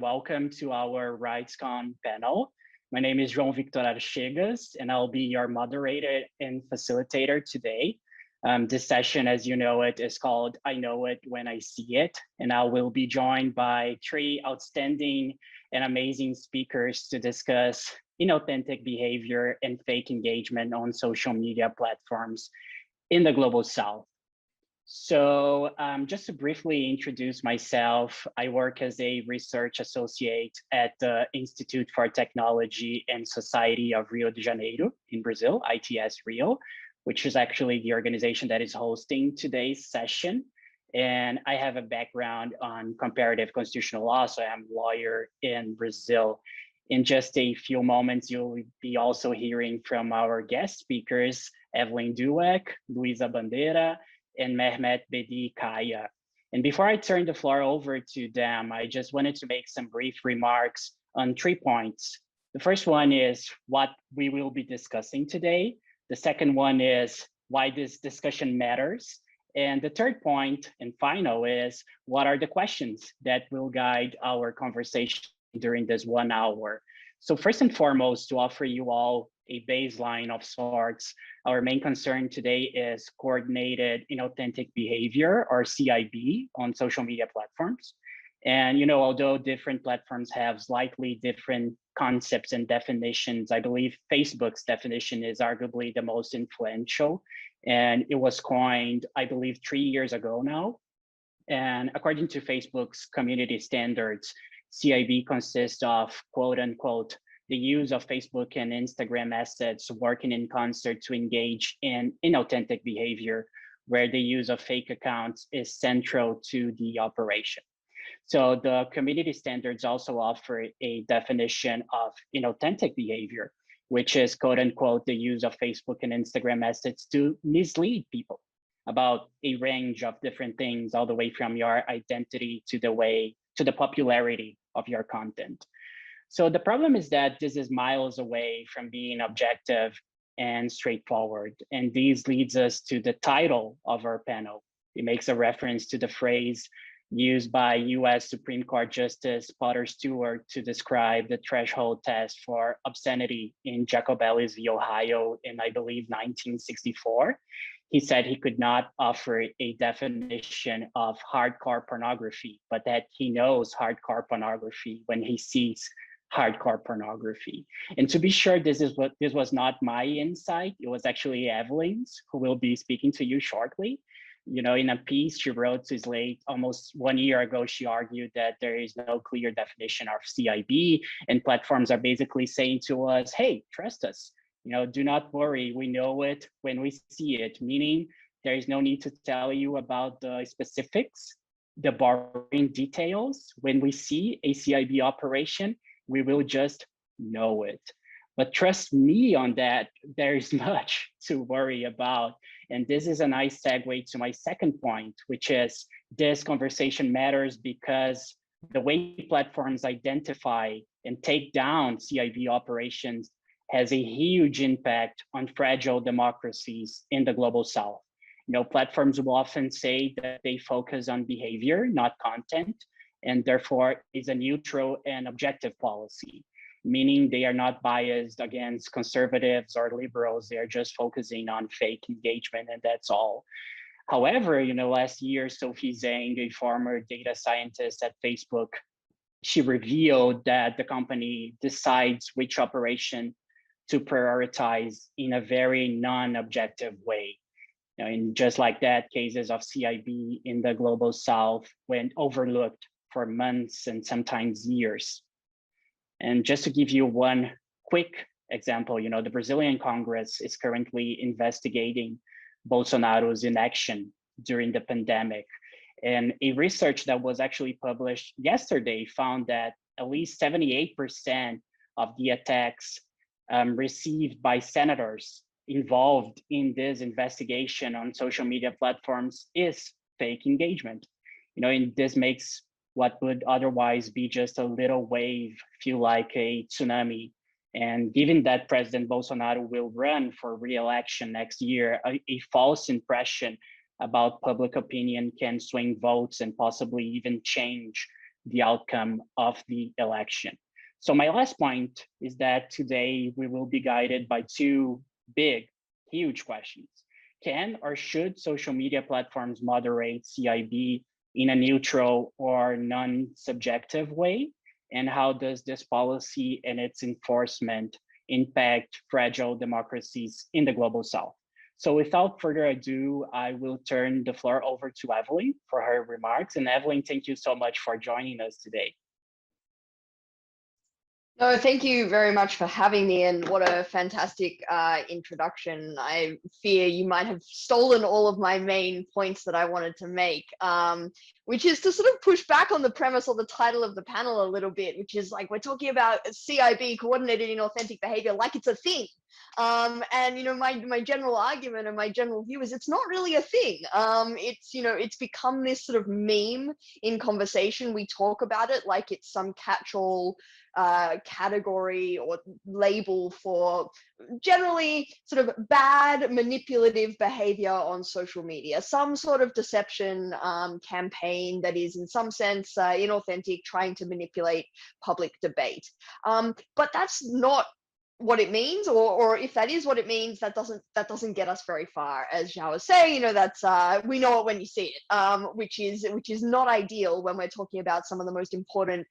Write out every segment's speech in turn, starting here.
and welcome to our RightsCon panel. My name is João Victor Archegas, and I'll be your moderator and facilitator today. This session, as you know it, is called I Know It When I See It, and I will be joined by three outstanding and amazing speakers to discuss inauthentic behavior and fake engagement on social media platforms in the Global South. So just to briefly introduce myself, I work as a research associate at the Institute for Technology and Society of Rio de Janeiro in Brazil, ITS Rio, which is actually the organization that is hosting today's session. And I have a background on comparative constitutional law, so I'm a lawyer in Brazil. In just a few moments, you'll be also hearing from our guest speakers, Evelyn Dueck, Luisa Bandeira, and Mehmet Bedi Kaya. And before I turn the floor over to them, I just wanted to make some brief remarks on 3 points. The first one is what we will be discussing today. The second one is why this discussion matters. And the third point and final is what are the questions that will guide our conversation during this 1 hour. So first and foremost, to offer you all a baseline of sorts, our main concern today is coordinated inauthentic behavior, or CIB, on social media platforms. And although different platforms have slightly different concepts and definitions, I believe Facebook's definition is arguably the most influential. And it was coined, I believe, 3 years ago now. And according to Facebook's community standards, CIB consists of, quote unquote, the use of Facebook and Instagram assets working in concert to engage in inauthentic behavior, where the use of fake accounts is central to the operation. So the community standards also offer a definition of inauthentic behavior, which is, quote unquote, the use of Facebook and Instagram assets to mislead people about a range of different things, all the way from your identity to the popularity of your content. So the problem is that this is miles away from being objective and straightforward. And this leads us to the title of our panel. It makes a reference to the phrase used by US Supreme Court Justice Potter Stewart to describe the threshold test for obscenity in Jacobellis v. Ohio in, I believe, 1964. He said he could not offer a definition of hardcore pornography, but that he knows hardcore pornography when he sees hardcore pornography. And to be sure, this was not my insight. It was actually Evelyn's, who will be speaking to you shortly. In a piece she wrote to Slate almost 1 year ago, she argued that there is no clear definition of CIB, and platforms are basically saying to us, hey, trust us. Do not worry, we know it when we see it, meaning there is no need to tell you about the specifics, the boring details. When we see a CIB operation, we will just know it. But trust me on that, there is much to worry about. And this is a nice segue to my second point, which is this conversation matters because the way platforms identify and take down CIB operations has a huge impact on fragile democracies in the Global South. Platforms will often say that they focus on behavior, not content, and therefore is a neutral and objective policy, meaning they are not biased against conservatives or liberals. They are just focusing on fake engagement, and that's all. However, last year, Sophie Zhang, a former data scientist at Facebook, she revealed that the company decides which operation to prioritize in a very non-objective way. And just like that, cases of CIB in the Global South went overlooked for months and sometimes years. And just to give you one quick example, the Brazilian Congress is currently investigating Bolsonaro's inaction during the pandemic. And a research that was actually published yesterday found that at least 78% of the attacks received by senators involved in this investigation on social media platforms is fake engagement. And this makes what would otherwise be just a little wave feel like a tsunami. And given that President Bolsonaro will run for re-election next year, a false impression about public opinion can swing votes and possibly even change the outcome of the election. So my last point is that today we will be guided by two big, huge questions. Can or should social media platforms moderate CIB in a neutral or non-subjective way? And how does this policy and its enforcement impact fragile democracies in the global South? So without further ado, I will turn the floor over to Evelyn for her remarks. And Evelyn, thank you so much for joining us today. No, thank you very much for having me, and what a fantastic introduction. I fear you might have stolen all of my main points that I wanted to make, which is to sort of push back on the premise or the title of the panel a little bit, which is like, we're talking about CIB, coordinated inauthentic behavior, like it's a thing. And you know, my general argument and my general view is it's not really a thing. It's, you know, it's become this sort of meme in conversation. We talk about it like it's some catch-all category or label for generally sort of bad manipulative behavior on social media, some sort of deception campaign that is in some sense inauthentic, trying to manipulate public debate. But that's not what it means, or if that is what it means, that doesn't get us very far. As João was saying, you know, that's we know it when you see it, which is not ideal when we're talking about some of the most important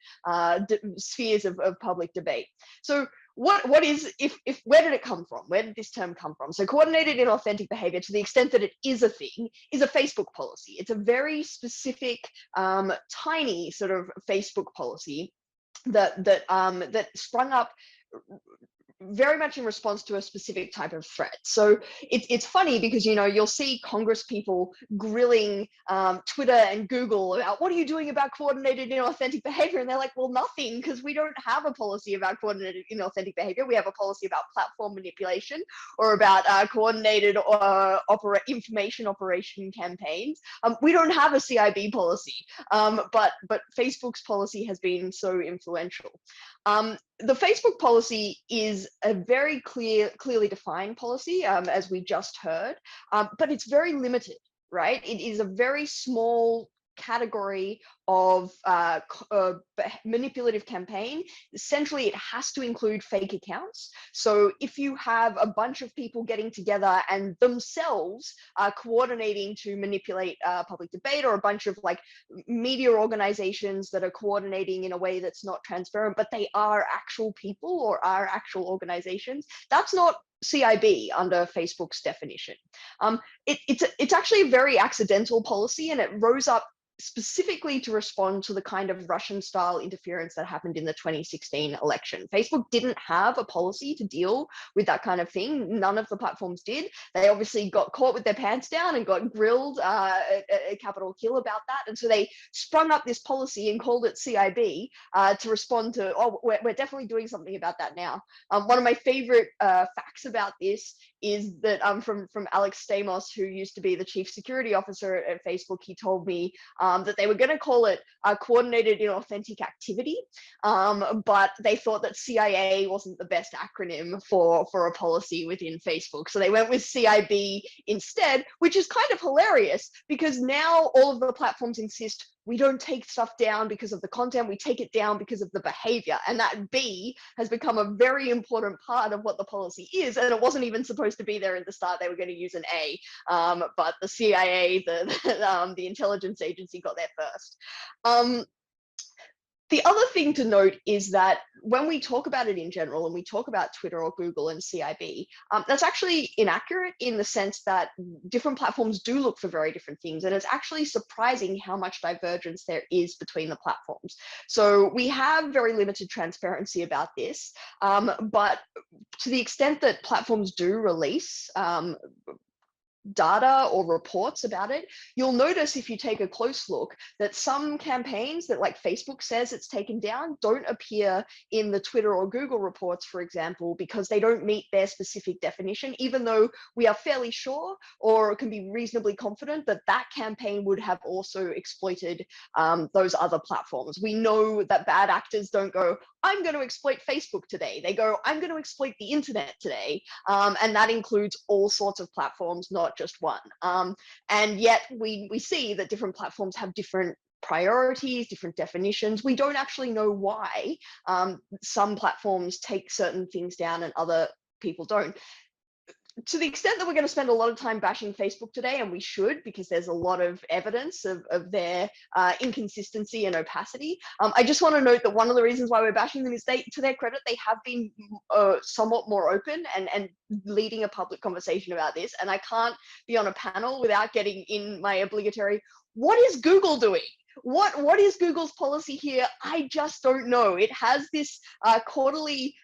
spheres of public debate. So what is, if where did it come from? Where did this term come from? So coordinated inauthentic behavior, to the extent that it is a thing, is a Facebook policy. It's a very specific, tiny sort of Facebook policy that sprung up very much in response to a specific type of threat. So it's funny because, you know, you'll see Congress people grilling Twitter and Google about, what are you doing about coordinated inauthentic behavior? And they're like, well, nothing, because we don't have a policy about coordinated inauthentic behavior. We have a policy about platform manipulation or about coordinated information operation campaigns. We don't have a CIB policy, but Facebook's policy has been so influential. The Facebook policy is a very clearly defined policy, as we just heard, but it's very limited, right? It is a very small category of manipulative campaign. Essentially, it has to include fake accounts. So if you have a bunch of people getting together and themselves coordinating to manipulate public debate, or a bunch of like media organizations that are coordinating in a way that's not transparent, but they are actual people or are actual organizations, that's not CIB under Facebook's definition. It's actually a very accidental policy, and it rose up specifically to respond to the kind of Russian-style interference that happened in the 2016 election. Facebook didn't have a policy to deal with that kind of thing. None of the platforms did. They obviously got caught with their pants down and got grilled at Capitol Hill about that. And so they sprung up this policy and called it CIB to respond to, oh, we're definitely doing something about that now. One of my favorite facts about this is that from Alex Stamos, who used to be the chief security officer at Facebook. He told me that they were going to call it coordinated inauthentic activity, but they thought that CIA wasn't the best acronym for a policy within Facebook. So they went with CIB instead, which is kind of hilarious because now all of the platforms insist we don't take stuff down because of the content, we take it down because of the behavior. And that B has become a very important part of what the policy is. And it wasn't even supposed to be there at the start. They were going to use an A, but the CIA, the intelligence agency got there first. The other thing to note is that when we talk about it in general, and we talk about Twitter or Google and CIB, that's actually inaccurate in the sense that different platforms do look for very different things. And it's actually surprising how much divergence there is between the platforms. So we have very limited transparency about this, but to the extent that platforms do release data or reports about it, you'll notice if you take a close look that some campaigns that like Facebook says it's taken down don't appear in the Twitter or Google reports, for example, because they don't meet their specific definition, even though we are fairly sure or can be reasonably confident that that campaign would have also exploited those other platforms. We know that bad actors don't go, I'm going to exploit Facebook today. They go, I'm going to exploit the internet today. And that includes all sorts of platforms, not just one. And yet we see that different platforms have different priorities, different definitions. We don't actually know why some platforms take certain things down and other people don't. To the extent that we're going to spend a lot of time bashing Facebook today, and we should, because there's a lot of evidence of their inconsistency and opacity, I just want to note that one of the reasons why we're bashing them is to their credit, they have been somewhat more open and leading a public conversation about this. And I can't be on a panel without getting in my obligatory, what is Google doing? What is Google's policy here? I just don't know. It has this quarterly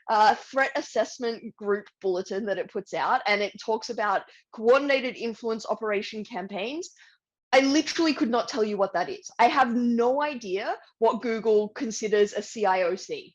threat assessment group bulletin that it puts out, and it talks about coordinated influence operation campaigns. I literally could not tell you what that is. I have no idea what Google considers a CIOC.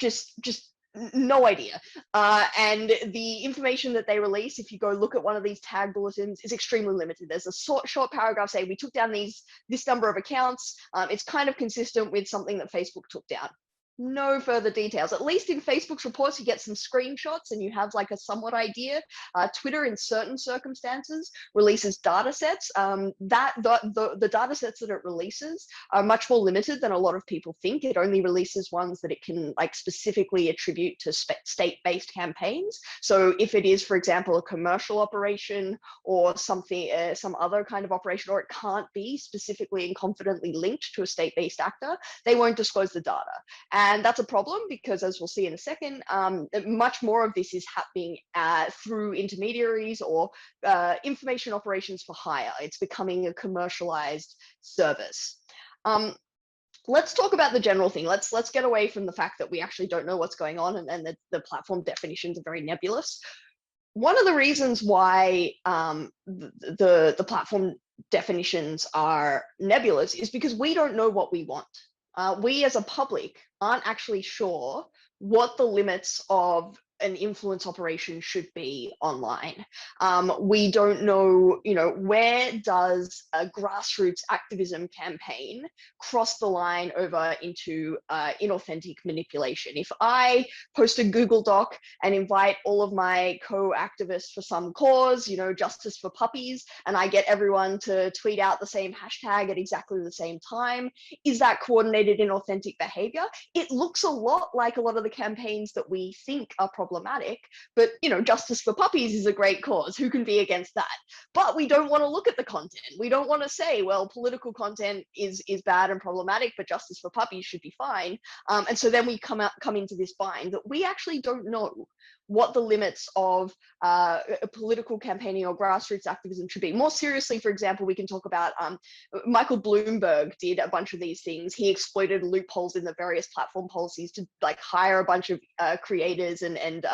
Just no idea. And the information that they release, if you go look at one of these tag bulletins, is extremely limited. There's a short paragraph saying we took down this number of accounts. It's kind of consistent with something that Facebook took down. No further details. At least in Facebook's reports, you get some screenshots and you have like a somewhat idea. Twitter, in certain circumstances, releases data sets. The data sets that it releases are much more limited than a lot of people think. It only releases ones that it can like specifically attribute to state-based campaigns. So if it is, for example, a commercial operation or something, some other kind of operation, or it can't be specifically and confidently linked to a state-based actor, they won't disclose the data. And that's a problem because, as we'll see in a second, much more of this is happening through intermediaries or information operations for hire. It's becoming a commercialized service. Let's talk about the general thing. Let's get away from the fact that we actually don't know what's going on and the platform definitions are very nebulous. One of the reasons why the platform definitions are nebulous is because we don't know what we want. We as a public aren't actually sure what the limits of an influence operation should be online. We don't know, where does a grassroots activism campaign cross the line over into inauthentic manipulation? If I post a Google Doc and invite all of my co-activists for some cause, justice for puppies, and I get everyone to tweet out the same hashtag at exactly the same time, is that coordinated inauthentic behavior? It looks a lot like a lot of the campaigns that we think are problematic, but justice for puppies is a great cause. Who can be against that? But we don't want to look at the content. We don't want to say, well, political content is bad and problematic, but justice for puppies should be fine. And so then we come into this bind that we actually don't know what the limits of a political campaigning or grassroots activism should be. More seriously, for example, we can talk about Michael Bloomberg did a bunch of these things. He exploited loopholes in the various platform policies to hire a bunch of creators and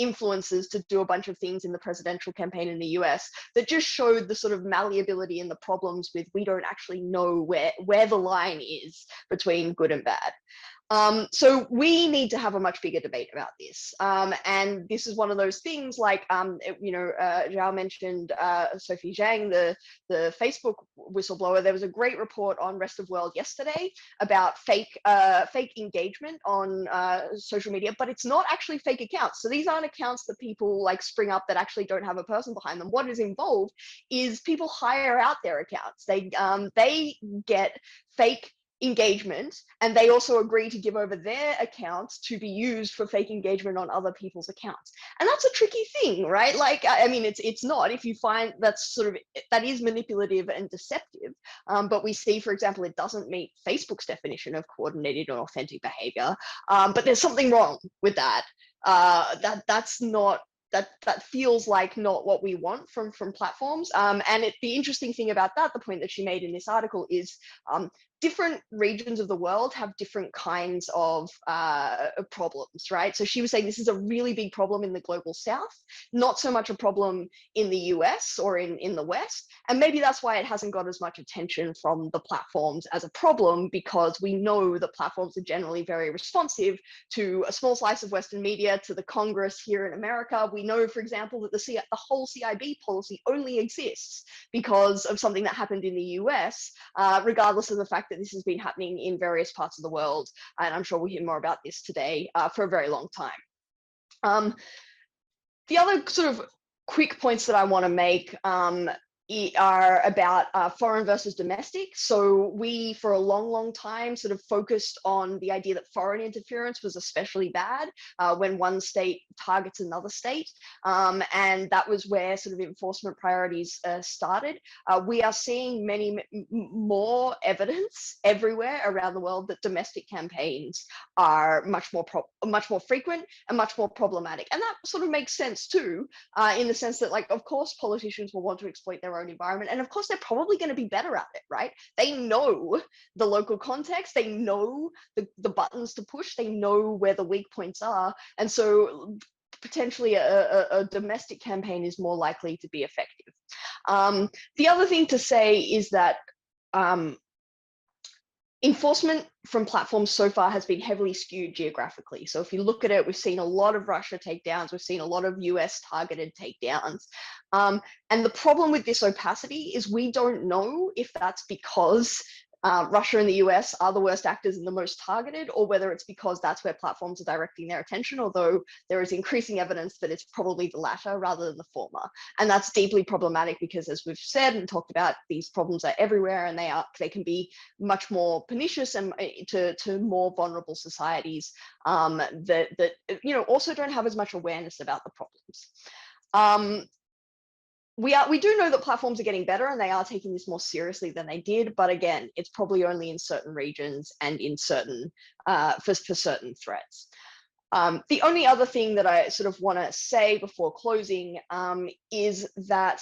influencers to do a bunch of things in the presidential campaign in the US that just showed the sort of malleability and the problems with we don't actually know where the line is between good and bad. So we need to have a much bigger debate about this. And this is one of those things like, João mentioned Sophie Zhang, the Facebook whistleblower. There was a great report on Rest of World yesterday about fake engagement on social media, but it's not actually fake accounts. So these aren't accounts that people spring up that actually don't have a person behind them. What is involved is people hire out their accounts. They get fake engagement, and they also agree to give over their accounts to be used for fake engagement on other people's accounts. And that's a tricky thing, right? It's not, if you find that is manipulative and deceptive, but we see, for example, it doesn't meet Facebook's definition of coordinated or authentic behavior, but there's something wrong with that. That feels like not what we want from platforms. And the interesting thing about that, the point that she made in this article is different regions of the world have different kinds of problems, right? So she was saying this is a really big problem in the global south, not so much a problem in the US or in the West. And maybe that's why it hasn't got as much attention from the platforms as a problem, because we know that platforms are generally very responsive to a small slice of Western media, to the Congress here in America. We know, for example, that the whole CIB policy only exists because of something that happened in the US, regardless of the fact that this has been happening in various parts of the world. And I'm sure we'll hear more about this today for a very long time. The other sort of quick points that I want to make are about foreign versus domestic. So we, for a long time, sort of focused on the idea that foreign interference was especially bad when one state targets another state. And that was where sort of enforcement priorities started. We are seeing many more evidence everywhere around the world that domestic campaigns are much more frequent and much more problematic. And that sort of makes sense too, in the sense that, like, of course, politicians will want to exploit their own environment, and of course they're probably going to be better at it, right? They know the local context, they know the buttons to push, they know where the weak points are, and so potentially a domestic campaign is more likely to be effective. The other thing to say is that enforcement from platforms so far has been heavily skewed geographically. So if you look at it, we've seen a lot of Russia takedowns, we've seen a lot of US targeted takedowns. And the problem with this opacity is we don't know if that's because Russia and the US are the worst actors and the most targeted, or whether it's because that's where platforms are directing their attention, although there is increasing evidence that it's probably the latter rather than the former. And that's deeply problematic because, as we've said and talked about, these problems are everywhere, and they can be much more pernicious and to more vulnerable societies that also don't have as much awareness about the problems. We do know that platforms are getting better and they are taking this more seriously than they did, but again, it's probably only in certain regions and in certain for certain threats. The only other thing that I sort of want to say before closing is that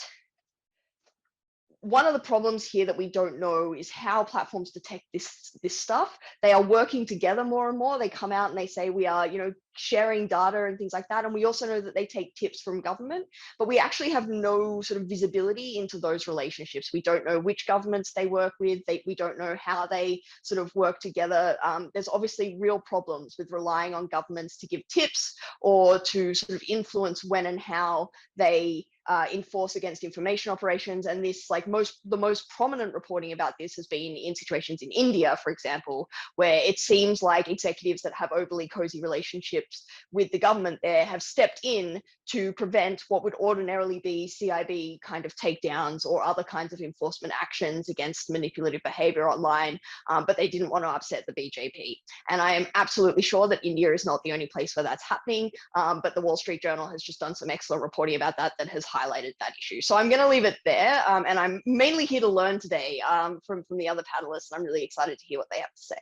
one of the problems here that we don't know is how platforms detect this stuff. They are working together more and more. They come out and they say we are, sharing data and things like that. And we also know that they take tips from government, but we actually have no sort of visibility into those relationships. We don't know which governments they work with. We don't know how they sort of work together. There's obviously real problems with relying on governments to give tips or to sort of influence when and how they enforce against information operations. And this, like the most prominent reporting about this has been in situations in India, for example, where it seems like executives that have overly cozy relationships with the government there have stepped in to prevent what would ordinarily be CIB kind of takedowns or other kinds of enforcement actions against manipulative behavior online, but they didn't want to upset the BJP. And I am absolutely sure that India is not the only place where that's happening, but the Wall Street Journal has just done some excellent reporting about that has highlighted that issue. So I'm going to leave it there, and I'm mainly here to learn today from the other panelists, and I'm really excited to hear what they have to say.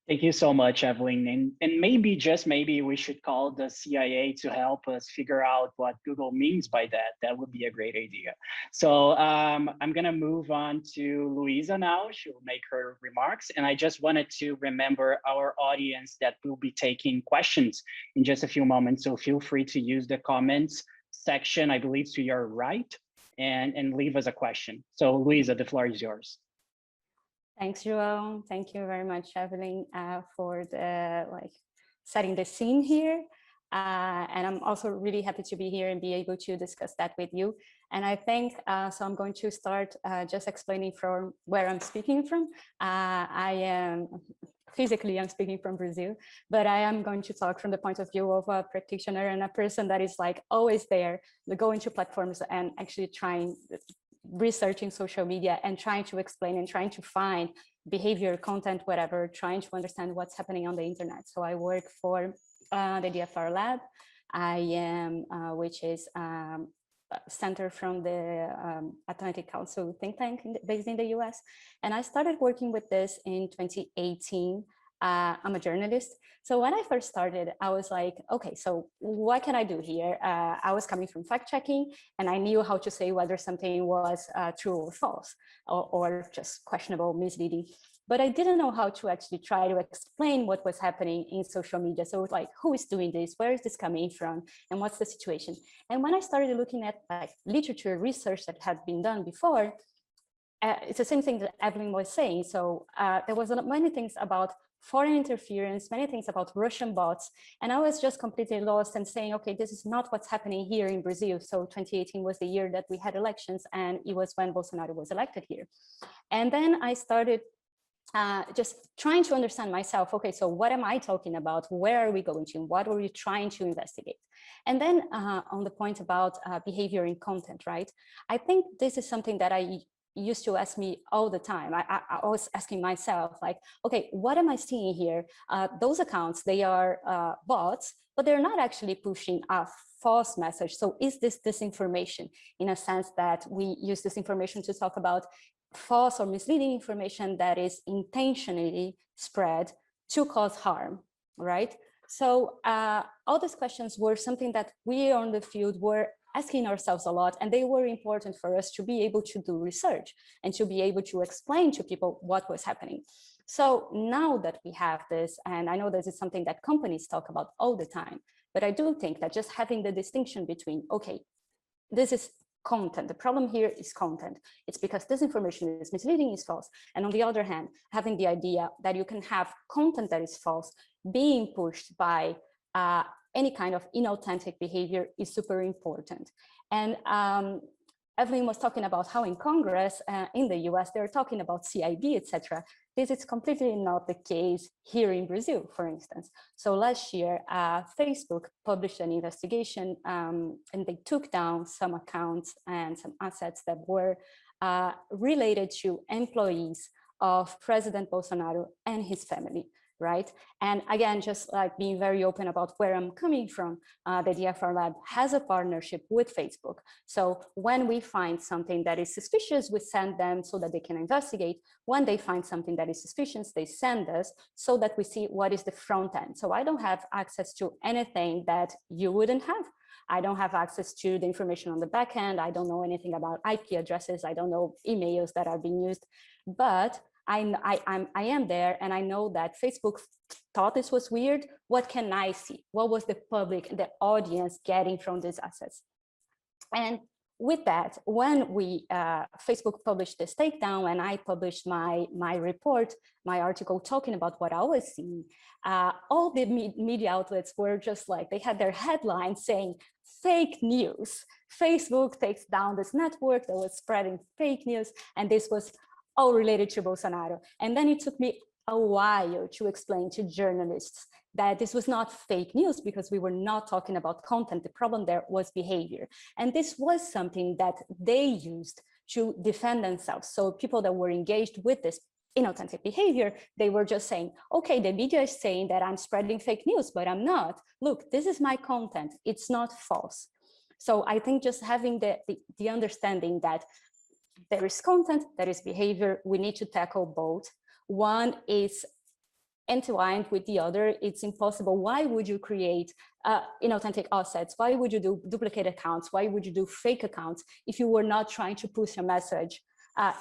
Thank you so much, Evelyn. And maybe, just maybe, we should call the CIA to help us figure out what Google means by that. That would be a great idea. So I'm going to move on to Luisa now. She will make her remarks. And I just wanted to remember our audience that we'll be taking questions in just a few moments. So feel free to use the comments section, I believe, to your right, and leave us a question. So Luisa, the floor is yours. Thanks, João. Thank you very much, Evelyn, for the setting the scene here. And I'm also really happy to be here and be able to discuss that with you. And I think, so I'm going to start just explaining from where I'm speaking from. Physically, I'm speaking from Brazil, but I am going to talk from the point of view of a practitioner and a person that is like always there, going to platforms and actually researching social media and trying to explain and trying to find behavior, content, whatever, trying to understand what's happening on the internet. So I work for the DFR Lab, which is a center from the Atlantic Council think tank based in the US. And I started working with this in 2018. I'm a journalist. So when I first started, I was like, okay, so what can I do here? I was coming from fact checking and I knew how to say whether something was true or false or just questionable, misleading. But I didn't know how to actually try to explain what was happening in social media. So it was like, who is doing this? Where is this coming from? And what's the situation? And when I started looking at literature research that had been done before, it's the same thing that Evelyn was saying. So there was many things about foreign interference, many things about Russian bots. And I was just completely lost and saying, okay, this is not what's happening here in Brazil. So 2018 was the year that we had elections, and it was when Bolsonaro was elected here. And then I started just trying to understand myself. Okay, so what am I talking about? Where are we going to? What are we trying to investigate? And then on the point about behavior in content, right? I think this is something that I used to ask me all the time. I was asking myself, like, okay, what am I seeing here? Those accounts, they are bots, but they're not actually pushing a false message. So is this disinformation, in a sense that we use this information to talk about false or misleading information that is intentionally spread to cause harm, right? So all these questions were something that we on the field were asking ourselves a lot, and they were important for us to be able to do research and to be able to explain to people what was happening. So now that we have this, and I know this is something that companies talk about all the time, but I do think that just having the distinction between, okay, this is content. The problem here is content. It's because this information is misleading, is false. And on the other hand, having the idea that you can have content that is false being pushed by any kind of inauthentic behavior is super important. And Evelyn was talking about how in Congress in the US, they're talking about CIB, etc. This is completely not the case here in Brazil, for instance. So last year, Facebook published an investigation and they took down some accounts and some assets that were related to employees of President Bolsonaro and his family, right? And again, just like being very open about where I'm coming from, the DFR Lab has a partnership with Facebook. So when we find something that is suspicious, we send them so that they can investigate. When they find something that is suspicious, they send us so that we see what is the front end. So I don't have access to anything that you wouldn't have. I don't have access to the information on the back end. I don't know anything about IP addresses. I don't know emails that are being used, but I am there, and I know that Facebook thought this was weird. What can I see? What was the public, the audience getting from these assets? And with that, when we Facebook published this takedown, and I published my report, my article talking about what I was seeing, all the media outlets were just like, they had their headlines saying fake news. Facebook takes down this network that was spreading fake news, and this was all related to Bolsonaro. And then it took me a while to explain to journalists that this was not fake news because we were not talking about content. The problem there was behavior. And this was something that they used to defend themselves. So people that were engaged with this inauthentic behavior, they were just saying, okay, the media is saying that I'm spreading fake news, but I'm not. Look, this is my content. It's not false. So I think just having the understanding that there is content, there is behavior, we need to tackle both. One is entwined with the other. It's impossible. Why would you create inauthentic assets? Why would you do duplicate accounts? Why would you do fake accounts if you were not trying to push a message?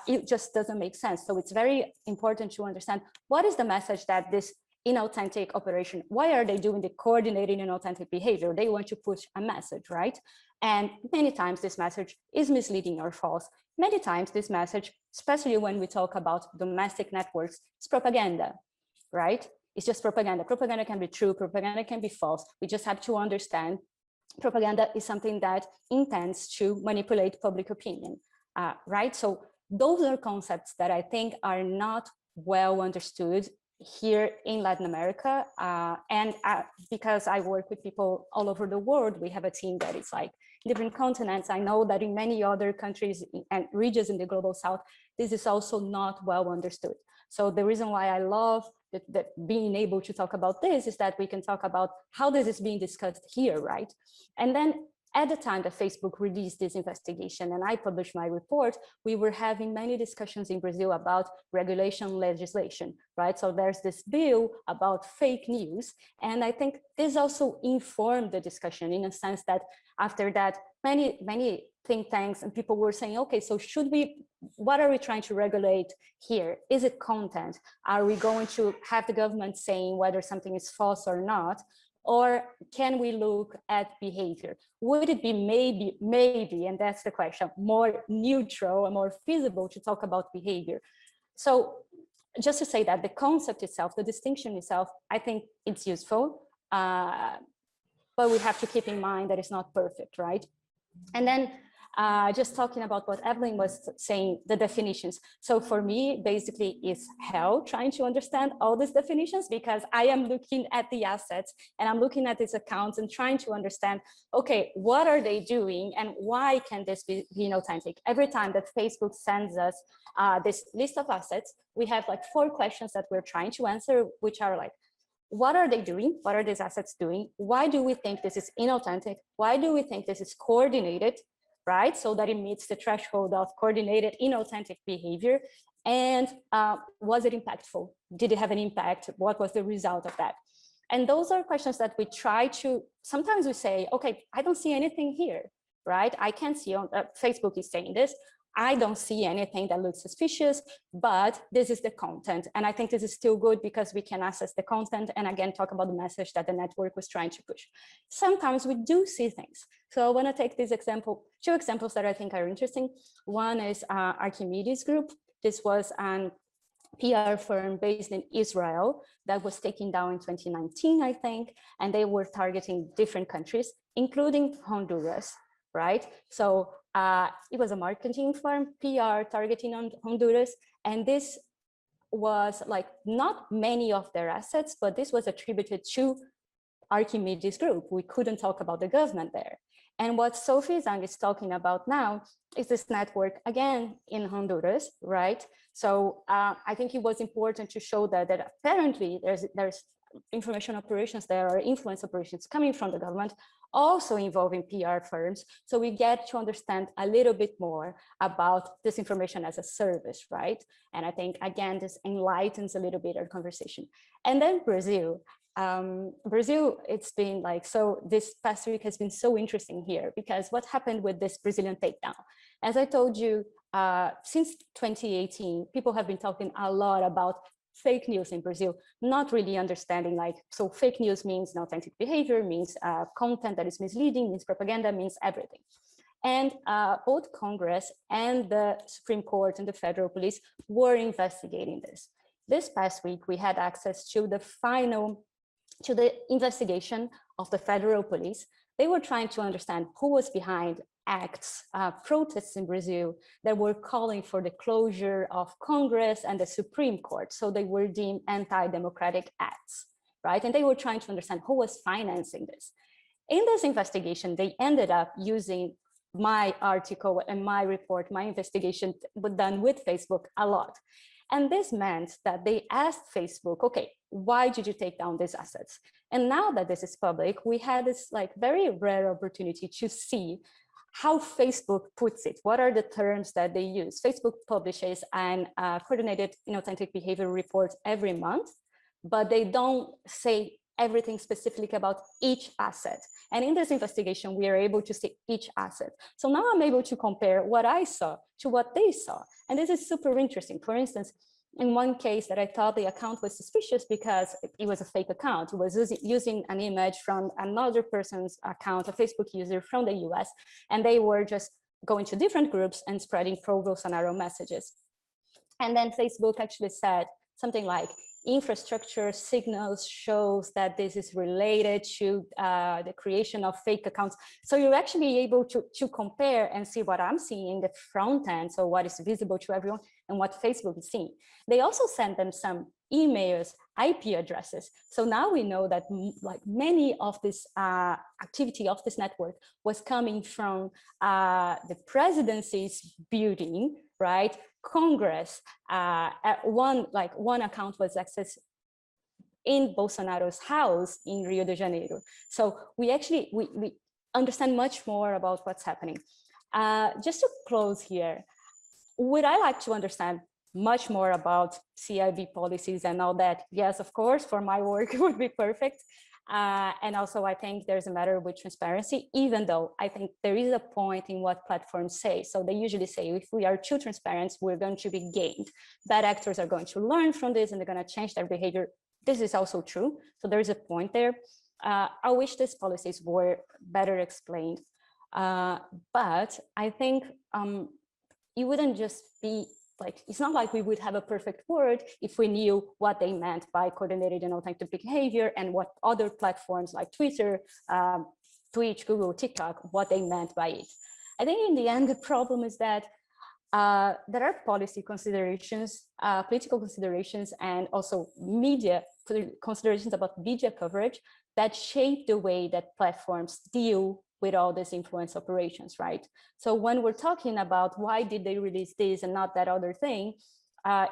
It just doesn't make sense. So it's very important to understand what is the message that this inauthentic operation, why are they doing the coordinated inauthentic behavior? They want to push a message, right? And many times this message is misleading or false. Many times this message, especially when we talk about domestic networks, is propaganda, right? It's just propaganda. Propaganda can be true, propaganda can be false. We just have to understand propaganda is something that intends to manipulate public opinion, right? So those are concepts that I think are not well understood here in Latin America. And because I work with people all over the world, we have a team that is like different continents. I know that in many other countries and regions in the global south, this is also not well understood. So the reason why I love that being able to talk about this is that we can talk about how this is being discussed here, right? And then at the time that Facebook released this investigation and I published my report, we were having many discussions in Brazil about regulation legislation, right? So there's this bill about fake news. And I think this also informed the discussion in a sense that after that, many think tanks and people were saying, okay, so what are we trying to regulate here? Is it content? Are we going to have the government saying whether something is false or not? Or can we look at behavior? Would it be maybe, and that's the question, more neutral and more feasible to talk about behavior? So just to say that the concept itself, the distinction itself, I think it's useful, but we have to keep in mind that it's not perfect, right? And then just talking about what Evelyn was saying, the definitions. So for me, basically, it's hell trying to understand all these definitions, because I am looking at the assets and I'm looking at these accounts and trying to understand, okay, what are they doing and why can this be inauthentic? Every time that Facebook sends us this list of assets, we have like 4 questions that we're trying to answer, which are like, what are they doing? What are these assets doing? Why do we think this is inauthentic? Why do we think this is coordinated? Right? So that it meets the threshold of coordinated inauthentic behavior. And was it impactful? Did it have an impact? What was the result of that? And those are questions that we try to, sometimes we say, okay, I don't see anything here, right? I can't see on Facebook is saying this. I don't see anything that looks suspicious, but this is the content. And I think this is still good because we can access the content and again, talk about the message that the network was trying to push. Sometimes we do see things. So I wanna take this example, 2 examples that I think are interesting. One is Archimedes Group. This was an PR firm based in Israel that was taken down in 2019, I think, and they were targeting different countries, including Honduras, right? So it was a marketing firm, PR, targeting on Honduras, and this was like not many of their assets, but this was attributed to Archimedes Group. We couldn't talk about the government there. And what Sophie Zhang is talking about now is this network, again, in Honduras, right? So I think it was important to show that apparently there's information operations there, or influence operations coming from the government, also involving PR firms. So we get to understand a little bit more about this information as a service, right? And I think, again, this enlightens a little bit our conversation. And then Brazil. Brazil, it's been like, so this past week has been so interesting here, because what happened with this Brazilian takedown? As I told you, since 2018, people have been talking a lot about fake news in Brazil, not really understanding like, so fake news means inauthentic behavior, means content that is misleading, means propaganda, means everything. And both Congress and the Supreme Court and the federal police were investigating this. This past week, we had access to the investigation of the federal police. They were trying to understand who was behind acts, protests in Brazil that were calling for the closure of Congress and the Supreme Court. So they were deemed anti-democratic acts, right? And they were trying to understand who was financing this. In this investigation, they ended up using my article and my report, my investigation done with Facebook a lot. And this meant that they asked Facebook, okay, why did you take down these assets? And now that this is public, we had this like very rare opportunity to see how Facebook puts it. What are the terms that they use? Facebook publishes an coordinated inauthentic behavior report every month, but they don't say everything specific about each asset. And in this investigation, we are able to see each asset. So now I'm able to compare what I saw to what they saw. And this is super interesting. For instance, in one case that I thought the account was suspicious because it was a fake account. It was using an image from another person's account, a Facebook user from the US, and they were just going to different groups and spreading pro-Bolsonaro messages. And then Facebook actually said something like, infrastructure signals shows that this is related to the creation of fake accounts. So you're actually able to compare and see what I'm seeing in the front end, so what is visible to everyone and what Facebook is seeing. They also sent them some emails, IP addresses. So now we know that like many of this activity of this network was coming from the presidency's building, right? Congress, one account was accessed in Bolsonaro's house in Rio de Janeiro. So we actually, we understand much more about what's happening. Just to close here, would I like to understand much more about CIB policies and all that? Yes, of course, for my work it would be perfect. And also I think there's a matter with transparency, even though I think there is a point in what platforms say. So they usually say, if we are too transparent, we're going to be gained. Bad actors are going to learn from this and they're going to change their behavior. This is also true. So there is a point there. I wish these policies were better explained. But I think it wouldn't just be like, it's not like we would have a perfect word if we knew what they meant by coordinated and inauthentic behavior and what other platforms like Twitter, Twitch, Google, TikTok, what they meant by it. I think in the end, the problem is that there are policy considerations, political considerations, and also media considerations about media coverage that shape the way that platforms deal with all these influence operations, right? So when we're talking about why did they release this and not that other thing,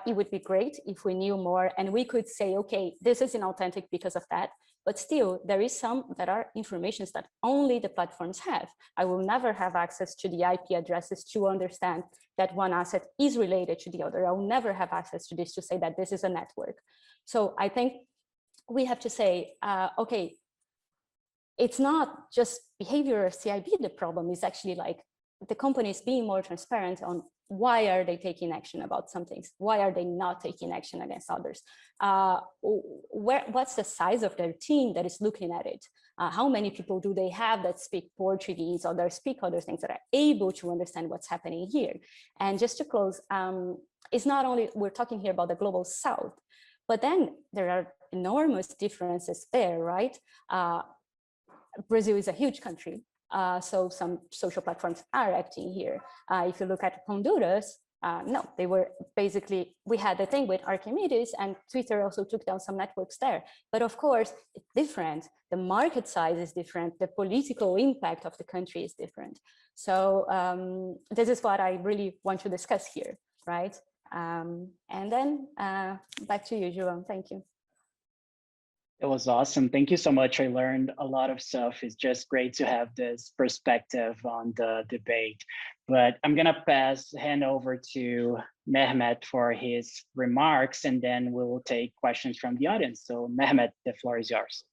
it would be great if we knew more and we could say, okay, this is inauthentic because of that. But still, there is some that are informations that only the platforms have. I will never have access to the IP addresses to understand that one asset is related to the other. I will never have access to this to say that this is a network. So I think we have to say, okay, it's not just behavior of CIB, the problem is actually like the companies being more transparent on why are they taking action about some things? Why are they not taking action against others? What's the size of their team that is looking at it? How many people do they have that speak Portuguese or that speak other things that are able to understand what's happening here? And just to close, it's not only, we're talking here about the global south, but then there are enormous differences there, right? Brazil is a huge country. So some social platforms are acting here. If you look at Honduras, no, they were basically, we had the thing with Archimedes and Twitter also took down some networks there. But of course, it's different. The market size is different. The political impact of the country is different. So this is what I really want to discuss here, right? And then back to you, João. Thank you. It was awesome. Thank you so much. I learned a lot of stuff. It's just great to have this perspective on the debate. But I'm going to hand over to Mehmet for his remarks, and then we will take questions from the audience. So Mehmet, the floor is yours.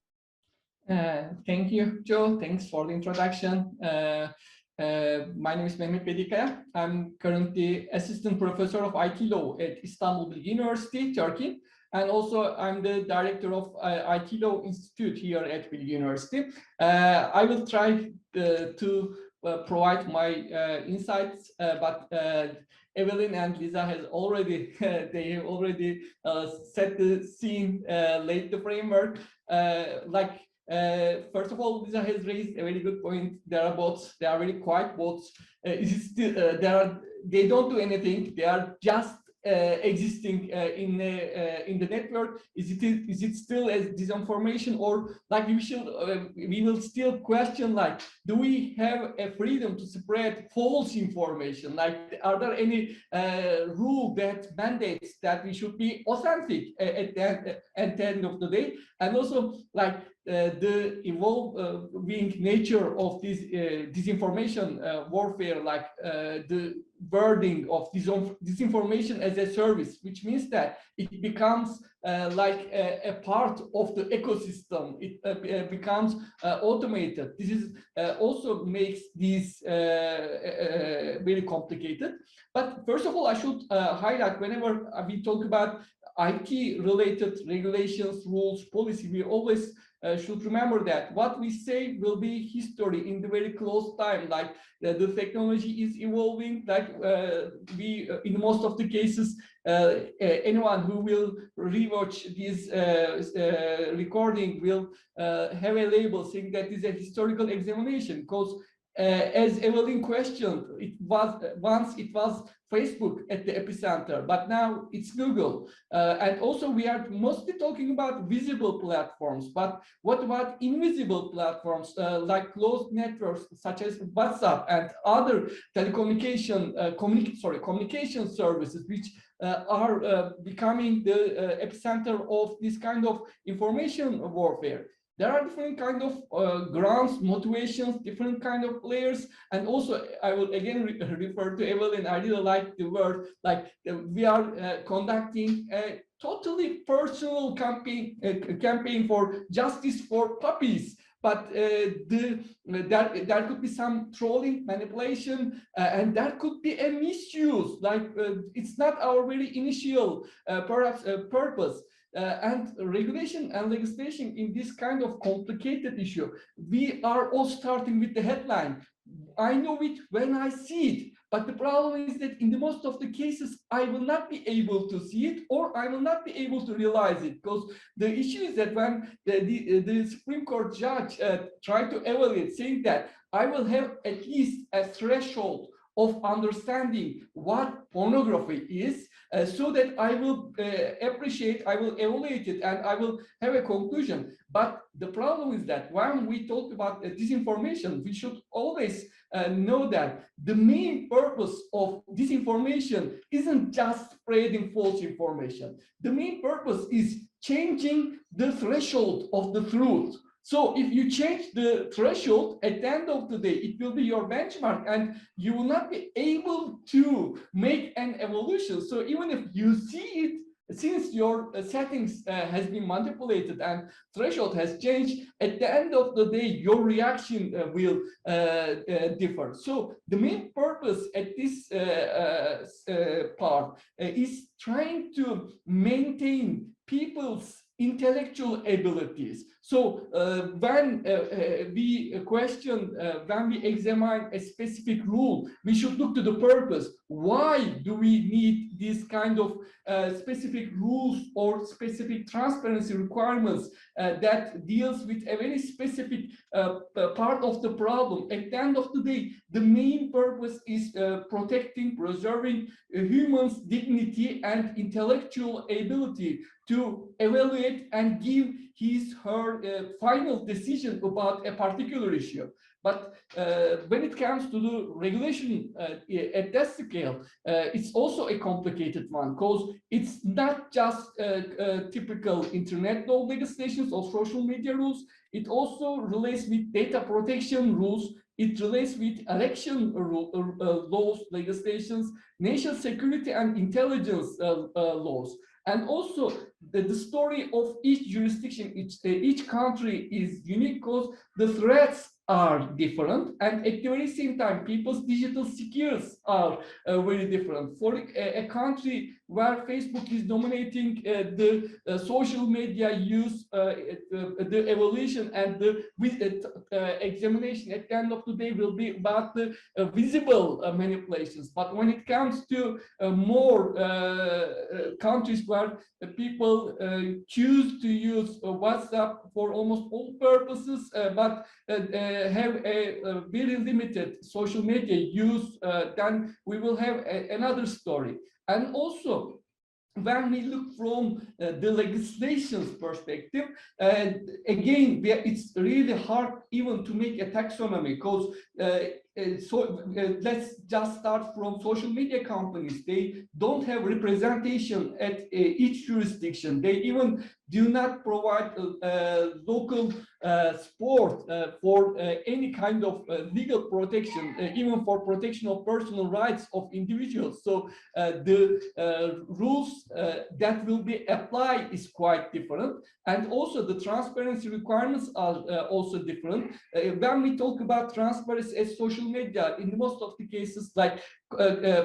Thank you, Joe. Thanks for the introduction. My name is Mehmet Bedikaya. I'm currently assistant professor of IT law at Istanbul Bilgi University, Turkey. And also I'm the director of IT Law Institute here at Bilgi University. I will try to provide my insights, but Evelyn and Lisa has already, they have already set the scene, laid the framework. First of all, Lisa has raised a very good point. There are bots, they are very quiet bots. They don't do anything, they are just existing in the network. Is it still as disinformation, or like we will still question, like, do we have a freedom to spread false information? Like, are there any rule that mandates that we should be authentic at the end of the day? And also, like, the evolving nature of this disinformation warfare, like the wording of disinformation as a service, which means that it becomes like a part of the ecosystem. It becomes automated. This is also makes this very complicated. But first of all, I should highlight, whenever we talk about IT-related regulations, rules, policy, we always should remember that what we say will be history in the very close time. Like the technology is evolving. Like in most of the cases, anyone who will rewatch this recording will have a label saying that is a historical examination, because as Evelyn questioned, once it was Facebook at the epicenter, but now it's Google. And also we are mostly talking about visible platforms, but what about invisible platforms like closed networks such as WhatsApp and other telecommunication, communication services, which are becoming the epicenter of this kind of information warfare. There are different kind of grounds, motivations, different kind of layers. And also, I will again refer to Evelyn. I really like the word, like we are conducting a totally personal campaign for justice for puppies. But there could be some trolling, manipulation, and there could be a misuse. Like it's not our very initial, perhaps, purpose. And regulation and legislation in this kind of complicated issue, we are all starting with the headline. I know it when I see it, But the problem is that in the most of the cases, I will not be able to see it, or I will not be able to realize it, because the issue is that when the Supreme Court judge tried to evaluate, saying that I will have at least a threshold of understanding what pornography is, so that I will appreciate, I will evaluate it, and I will have a conclusion. But the problem is that when we talk about disinformation, we should always know that the main purpose of disinformation isn't just spreading false information. The main purpose is changing the threshold of the truth. So if you change the threshold, at the end of the day, it will be your benchmark, and you will not be able to make an evolution. So even if you see it, since your settings has been manipulated and threshold has changed, at the end of the day, your reaction will differ. So the main purpose at this part is trying to maintain people's intellectual abilities. So when we question, when we examine a specific rule, we should look to the purpose. Why do we need this kind of specific rules or specific transparency requirements that deals with a very specific part of the problem? At the end of the day, the main purpose is protecting, preserving humans' dignity and intellectual ability to evaluate and give her final decision about a particular issue. But when it comes to the regulation at that scale, it's also a complicated one, because it's not just typical internet law legislations or social media rules. It also relates with data protection rules. It relates with election laws, legislations, national security and intelligence laws. And also the story of each jurisdiction, each country is unique, because the threats are different, and at the very same time, people's digital skills are very different. For a country where Facebook is dominating the social media use, the evolution and the examination at the end of the day will be about the visible manipulations. But when it comes to more countries where people choose to use WhatsApp for almost all purposes, but have a very limited social media use, then we will have another story. And also, when we look from the legislation's perspective, again, it's really hard even to make a taxonomy, because let's just start from social media companies. They don't have representation at each jurisdiction. They even do not provide local support for any kind of legal protection, even for protection of personal rights of individuals. So the rules that will be applied is quite different. And also the transparency requirements are also different. When we talk about transparency as social media, in most of the cases, like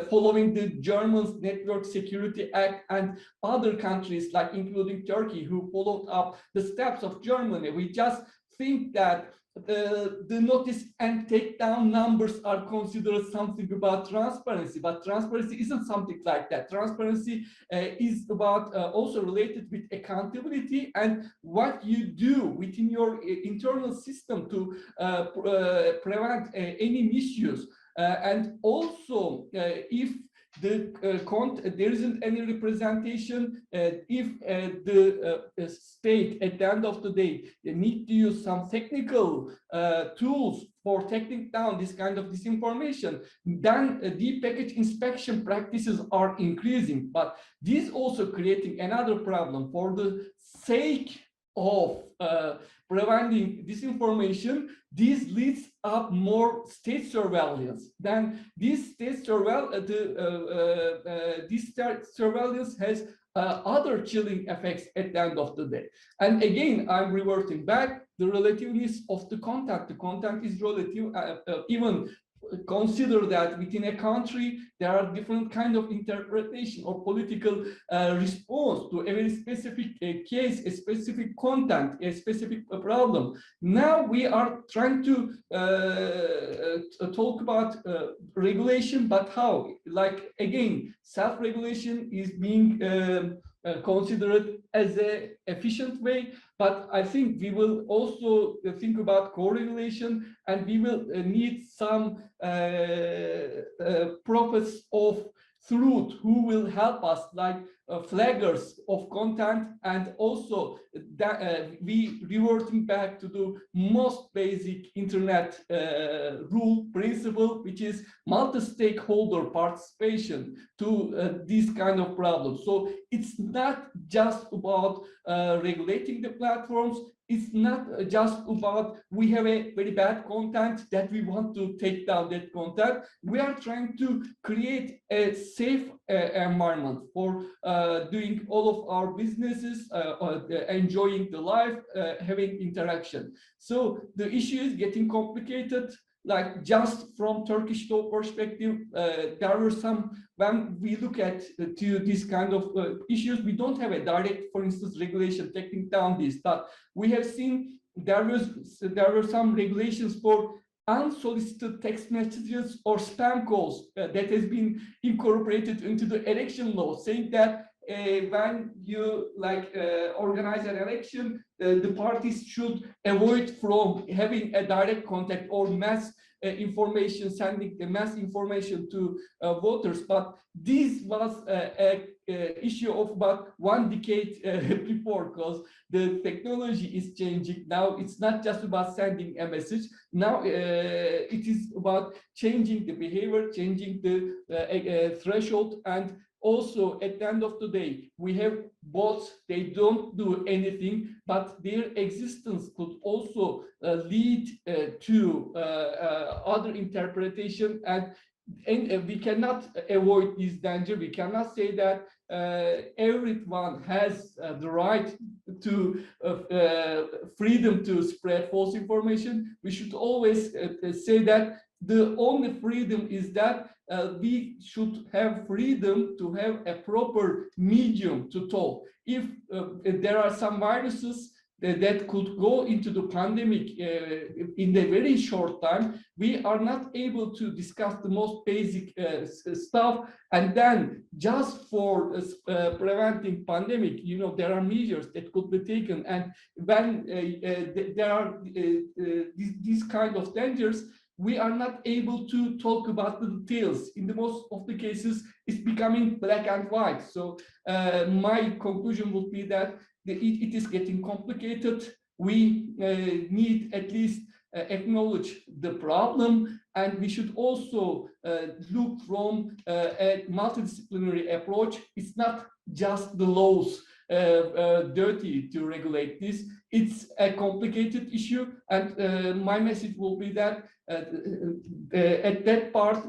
following the German Network Security Act and other countries, like including Turkey, who followed up the steps of Germany, we just think that the notice and takedown numbers are considered something about transparency, but transparency isn't something like that. Transparency is about also related with accountability and what you do within your internal system to prevent any misuse. And also, if there isn't any representation, if the state at the end of the day they need to use some technical tools for taking down this kind of disinformation, then deep packet inspection practices are increasing. But this also creating another problem. For the sake of preventing disinformation, this leads up more state surveillance. Then this state surveillance has other chilling effects at the end of the day. And again, I'm reverting back the relativeness of the content. The content is relative. Even consider that within a country there are different kind of interpretation or political response to a very specific case, a specific content, a specific problem. Now we are trying to talk about regulation, but how? Like again, self-regulation is being considered as an efficient way, but I think we will also think about co-regulation, and we will need some prophets of truth who will help us, like flaggers of content, and also that we reverting back to the most basic internet rule principle, which is multi-stakeholder participation to these kind of problems. So it's not just about regulating the platforms. It's not just about we have a very bad content that we want to take down that content. We are trying to create a safe environment for doing all of our businesses, enjoying the life, having interaction. So the issue is getting complicated. Like just from Turkish law perspective, there were some, when we look at to this kind of issues, we don't have a direct, for instance, regulation taking down this, but we have seen there were some regulations for unsolicited text messages or spam calls that has been incorporated into the election law, saying that when you organize an election, the parties should avoid from having a direct contact or mass information, sending the mass information to voters. But this was a issue of about 1 decade before, because the technology is changing. Now it's not just about sending a message. Now it is about changing the behavior, changing the threshold, and also at the end of the day, we have bots. They don't do anything, but their existence could also lead to other interpretation, and we cannot avoid this danger. We cannot say that everyone has the right to freedom to spread false information. We should always say that the only freedom is that we should have freedom to have a proper medium to talk. If there are some viruses that could go into the pandemic in a very short time, we are not able to discuss the most basic stuff, and then just for preventing pandemic, you know, there are measures that could be taken, and when there are these kind of dangers, we are not able to talk about the details. In the most of the cases, it's becoming black and white. So my conclusion would be that it is getting complicated. We need at least acknowledge the problem, and we should also look from a multidisciplinary approach. It's not just the laws dirty to regulate this. It's a complicated issue, and my message will be that at that part,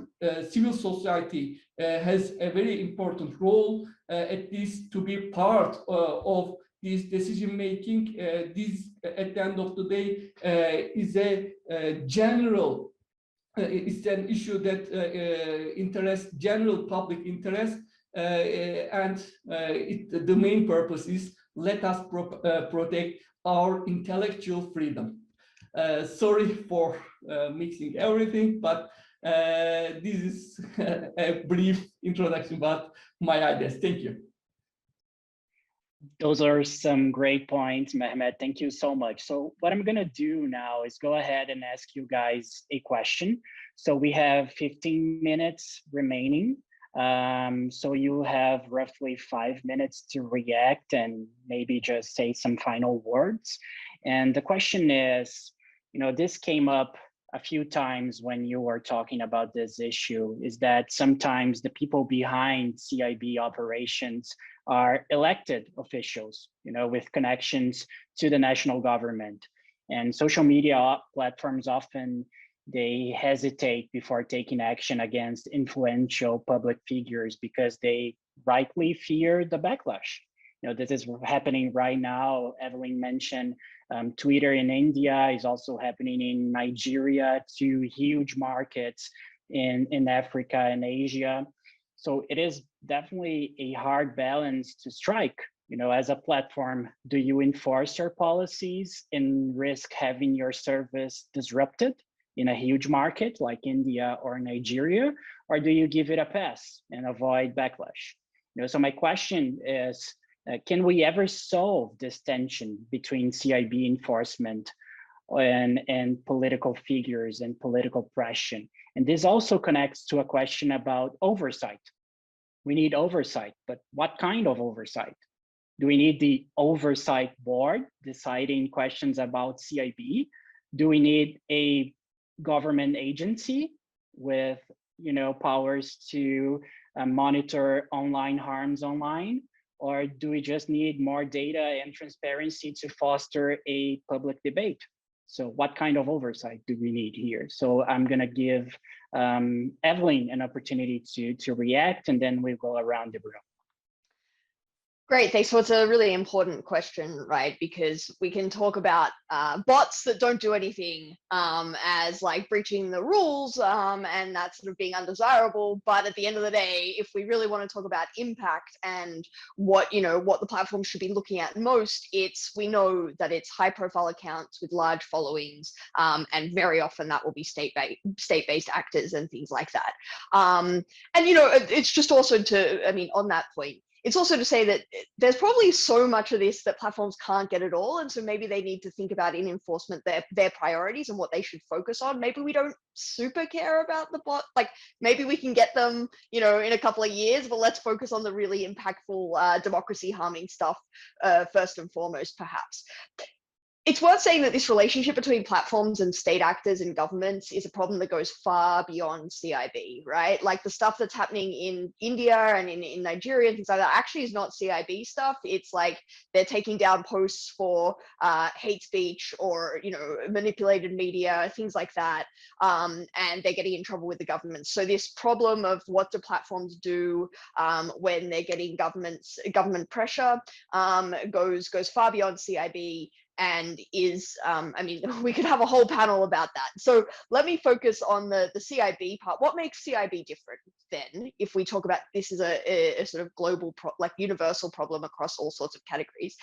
civil society has a very important role, at least to be part of this decision making. This, at the end of the day, is a general. It's an issue that interests general public interest, and the main purpose is let us protect our intellectual freedom. Sorry for mixing everything, but this is a brief introduction about my ideas. Thank you. Those are some great points, Mehmet. Thank you so much. So what I'm going to do now is go ahead and ask you guys a question. So we have 15 minutes remaining. So you have roughly 5 minutes to react and maybe just say some final words. And the question is, you know, this came up a few times when you were talking about this issue, is that sometimes the people behind CIB operations are elected officials, you know, with connections to the national government. And social media platforms often, they hesitate before taking action against influential public figures because they rightly fear the backlash. This is happening right now. Evelyn mentioned Twitter in India, is also happening in Nigeria, two huge markets in Africa and Asia. So it is definitely a hard balance to strike. As a platform, do you enforce your policies and risk having your service disrupted in a huge market like India or Nigeria, or do you give it a pass and avoid backlash? So my question is, can we ever solve this tension between CIB enforcement and political figures and political pressure? And this also connects to a question about oversight. We need oversight, but what kind of oversight? Do we need the oversight board deciding questions about CIB? Do we need a government agency with powers to monitor online harms online? Or do we just need more data and transparency to foster a public debate? So what kind of oversight do we need here? So I'm going to give Evelyn an opportunity to react, and then we'll go around the room. Great, thanks. So it's a really important question, right? Because we can talk about bots that don't do anything as like breaching the rules and that sort of being undesirable. But at the end of the day, if we really want to talk about impact and what the platform should be looking at most, we know that it's high-profile accounts with large followings, and very often that will be state-based actors and things like that. And it's just also on that point, it's also to say that there's probably so much of this that platforms can't get at all. And so maybe they need to think about in enforcement their priorities and what they should focus on. Maybe we don't super care about the bot. Like maybe we can get them, in a couple of years, but let's focus on the really impactful democracy harming stuff first and foremost, perhaps. It's worth saying that this relationship between platforms and state actors and governments is a problem that goes far beyond CIB, right? Like the stuff that's happening in India and in Nigeria and things like that actually is not CIB stuff. It's like they're taking down posts for hate speech or, manipulated media, things like that. And they're getting in trouble with the government. So this problem of what do platforms do when they're getting government pressure goes far beyond CIB. And is, we could have a whole panel about that. So let me focus on the CIB part. What makes CIB different then, if we talk about this as a sort of global, universal problem across all sorts of categories?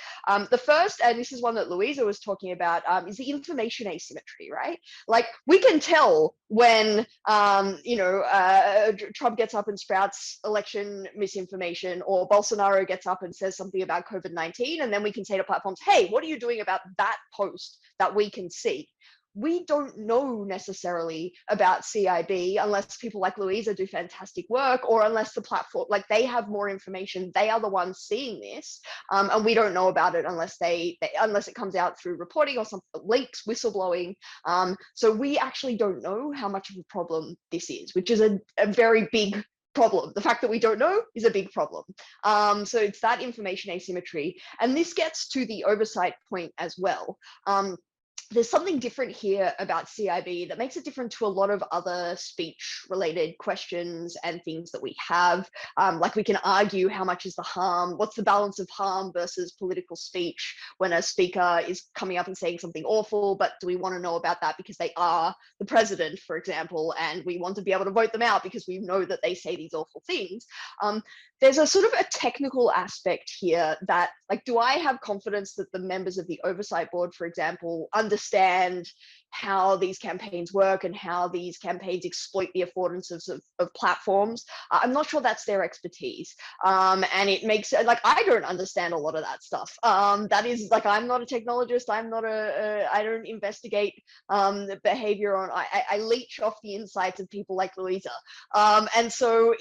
The first, and this is one that Louisa was talking about, is the information asymmetry, right? Like we can tell when, Trump gets up and sprouts election misinformation, or Bolsonaro gets up and says something about COVID-19, and then we can say to platforms, hey, what are you doing about that post that we can see? We don't know necessarily about CIB unless people like Louisa do fantastic work, or unless the platform, like they have more information, they are the ones seeing this, and we don't know about it unless unless it comes out through reporting or some leaks, whistleblowing. So we actually don't know how much of a problem this is, which is a very big problem. The fact that we don't know is a big problem. So it's that information asymmetry. And this gets to the oversight point as well. There's something different here about CIB that makes it different to a lot of other speech related questions and things that we have. Like we can argue how much is the harm, what's the balance of harm versus political speech when a speaker is coming up and saying something awful, but do we want to know about that because they are the president, for example, and we want to be able to vote them out because we know that they say these awful things. There's a sort of a technical aspect here that, like, do I have confidence that the members of the oversight board, for example, understand how these campaigns work and how these campaigns exploit the affordances of platforms? I'm not sure that's their expertise. And it makes it like, I don't understand a lot of that stuff. That is like, I'm not a technologist. I'm not I don't investigate the behavior on, I leech off the insights of people like Louisa. And so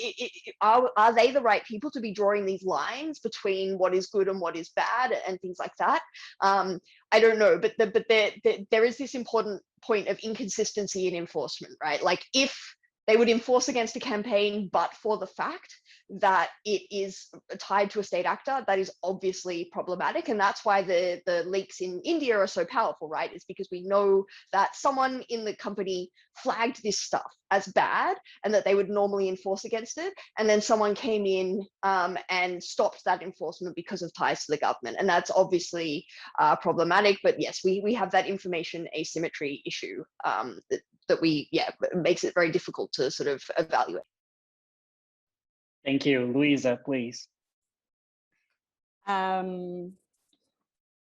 are they the right people to be drawing these lines between what is good and what is bad and things like that? I don't know, but there is this important point of inconsistency in enforcement, right? Like if they would enforce against a campaign, but for the fact that it is tied to a state actor, that is obviously problematic. And that's why the leaks in India are so powerful, right? It's because we know that someone in the company flagged this stuff as bad and that they would normally enforce against it. And then someone came in and stopped that enforcement because of ties to the government. And that's obviously problematic. But yes, we have that information asymmetry issue that makes it very difficult to sort of evaluate. Thank you. Louisa, please.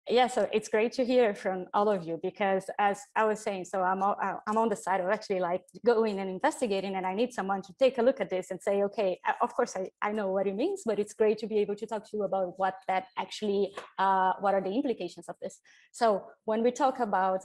Yeah, so it's great to hear from all of you, because as I was saying, so I'm on the side of actually like going and investigating, and I need someone to take a look at this and say, okay, of course I know what it means, but it's great to be able to talk to you about what that actually, what are the implications of this. So when we talk about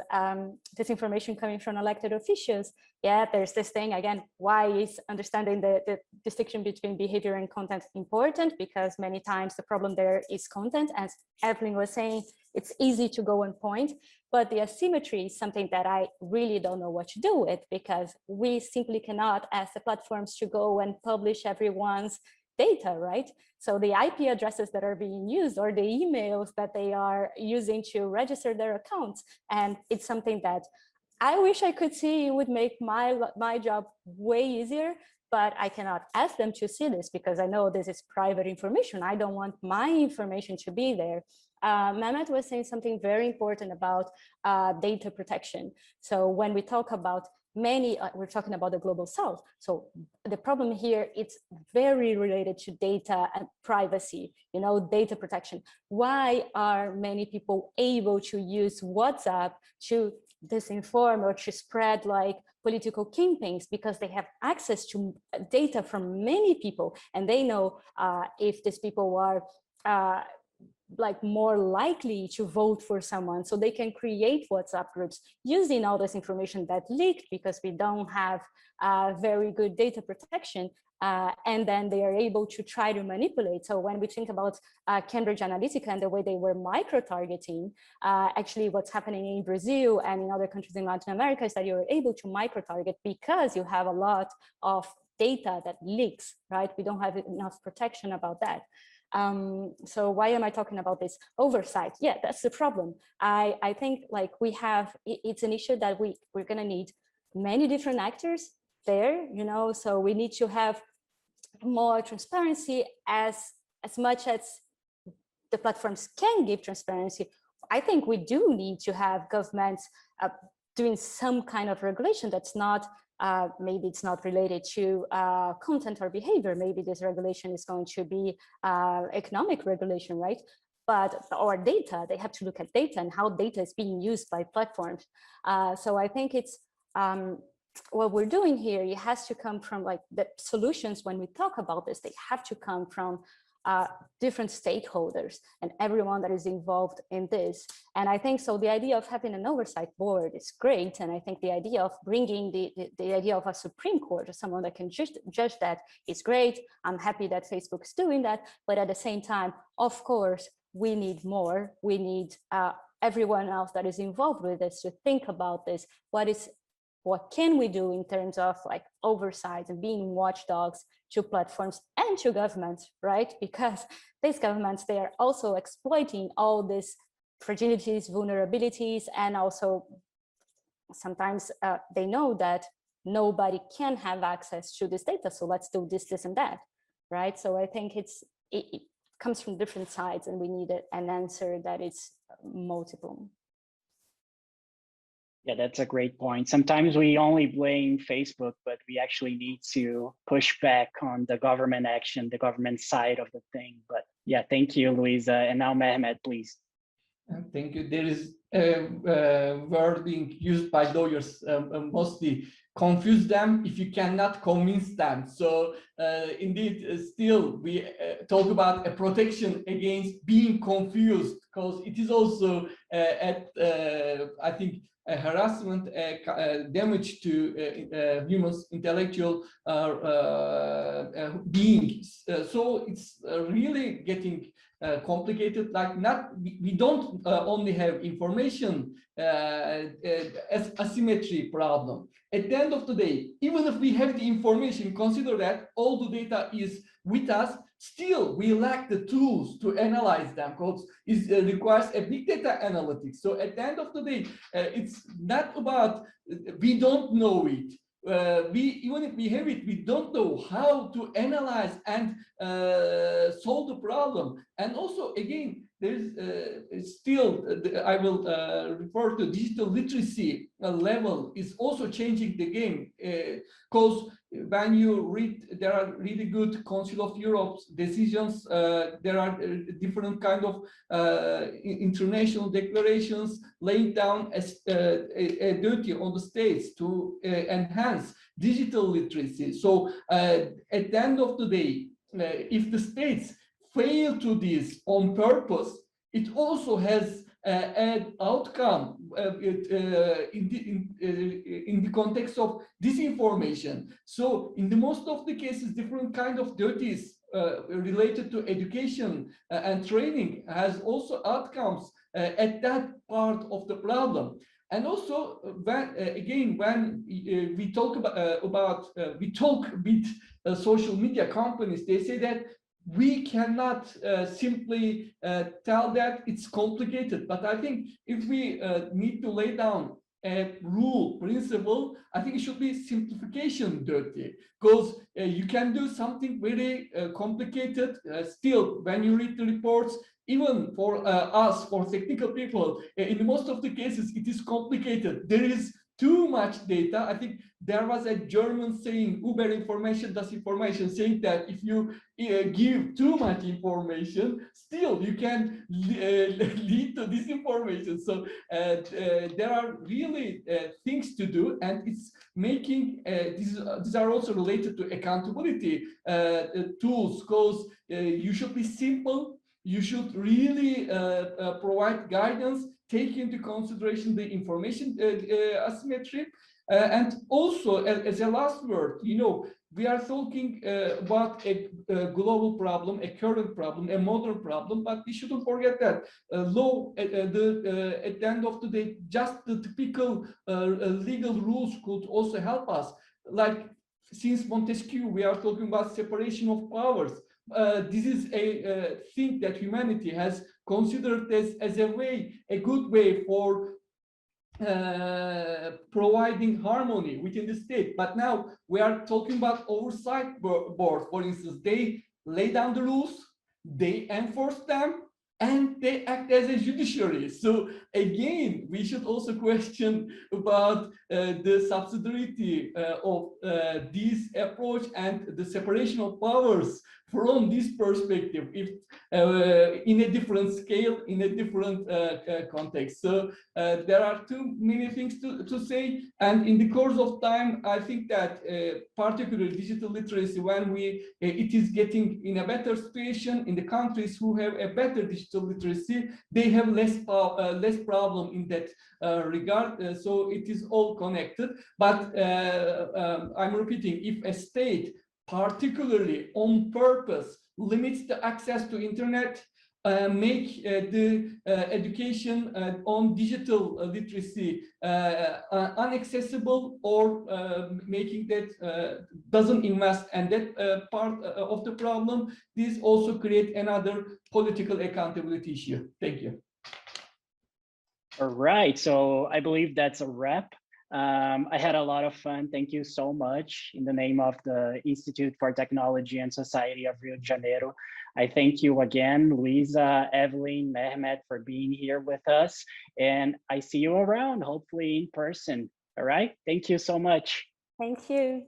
this information coming from elected officials, yeah, there's this thing again, why is understanding the distinction between behavior and content important? Because many times the problem there is content, as Evelyn was saying, it's easy to go and point, but the asymmetry is something that I really don't know what to do with, because we simply cannot ask the platforms to go and publish everyone's data, right? So the IP addresses that are being used, or the emails that they are using to register their accounts, and it's something that I wish I could see. It would make my job way easier, but I cannot ask them to see this because I know this is private information. I don't want my information to be there. Mehmet was saying something very important about data protection. So when we talk about we're talking about the global south. So the problem here, it's very related to data and privacy, data protection. Why are many people able to use WhatsApp to disinform or to spread like political campaigns? Because they have access to data from many people, and they know if these people are like more likely to vote for someone, so they can create WhatsApp groups using all this information that leaked, because we don't have very good data protection, and then they are able to try to manipulate. So when we think about Cambridge Analytica and the way they were micro-targeting, actually what's happening in Brazil and in other countries in Latin America is that you're able to micro-target because you have a lot of data that leaks, right? We don't have enough protection about that. So why am I talking about this oversight? Yeah, that's the problem. I think like it's an issue that we're gonna need many different actors there, so we need to have more transparency as much as the platforms can give transparency. I think we do need to have governments doing some kind of regulation that's not maybe it's not related to content or behavior. Maybe this regulation is going to be economic regulation, right? Or data, they have to look at data and how data is being used by platforms. So I think it's what we're doing here, it has to come from like the solutions. When we talk about this, they have to come from different stakeholders and everyone that is involved in this. And I think so the idea of having an oversight board is great. And I think the idea of bringing the idea of a Supreme Court or someone that can judge that is great. I'm happy that Facebook is doing that. But at the same time, of course, we need more. We need everyone else that is involved with this to think about this. What can we do in terms of like oversight and being watchdogs to platforms and to governments, right? Because these governments, they are also exploiting all these fragilities, vulnerabilities, and also sometimes they know that nobody can have access to this data. So let's do this, this, and that, right? So I think it comes from different sides, and we need an answer that is multiple. Yeah, that's a great point. Sometimes we only blame Facebook, but we actually need to push back on the government action, the government side of the thing. But yeah, thank you, Louisa. And now Mehmet, please. Thank you. There is a word being used by lawyers, mostly confuse them if you cannot convince them. So indeed, still we talk about a protection against being confused, because it is also I think a harassment, damage to humans' intellectual beings. So it's really getting complicated. Like we don't only have information as asymmetry problem. At the end of the day, even if we have the information, consider that all the data is with us, still we lack the tools to analyze them, because it requires a big data analytics. So at the end of the day, it's not about we don't know it. Even if we have it, we don't know how to analyze and solve the problem. And also, again, there's still, I will refer to digital literacy level is also changing the game, because when you read, there are really good Council of Europe's decisions. There are different kind of international declarations laying down a duty on the states to enhance digital literacy. So at the end of the day, if the states fail to this on purpose, it also has an outcome in the context of disinformation. So in the most of the cases, different kind of duties related to education and training has also outcomes at that part of the problem. And also, when again, when we talk we talk with social media companies, they say that we cannot simply tell that it's complicated. But I think if we need to lay down a rule principle, I think it should be simplification dirty, because you can do something very complicated. Still, when you read the reports, even for us, for technical people, in most of the cases, it is complicated. There is too much data. I think there was a German saying, "Über information, das information," saying that if you give too much information, still you can lead to disinformation. So there are really things to do, and it's making these are also related to accountability tools, because you should be simple. You should really provide guidance, take into consideration the information asymmetry. And also, as a last word, you know, we are talking about a global problem, a current problem, a modern problem, but we shouldn't forget that law at the end of the day, just the typical legal rules could also help us. Like since Montesquieu, we are talking about separation of powers. This is a thing that humanity has considered as a good way for providing harmony within the state. But now we are talking about oversight board. For instance, they lay down the rules, they enforce them, and they act as a judiciary. So again, we should also question about the subsidiarity of this approach and the separation of powers from this perspective, if in a different scale, in a different context. So there are too many things to say, and in the course of time, I think that particularly digital literacy, when it is getting in a better situation in the countries who have a better digital literacy, they have less problem in that regard. So it is all connected. But I'm repeating, if a state particularly on purpose limits the access to internet, make the education on digital literacy inaccessible, or making that doesn't invest, and that part of the problem, this also create another political accountability issue. Thank you. All right, so I believe that's a wrap. I had a lot of fun. Thank you so much. In the name of the Institute for Technology and Society of Rio de Janeiro, I thank you again, Luisa, Evelyn, Mehmet, for being here with us. And I see you around, hopefully in person. All right, thank you so much. Thank you.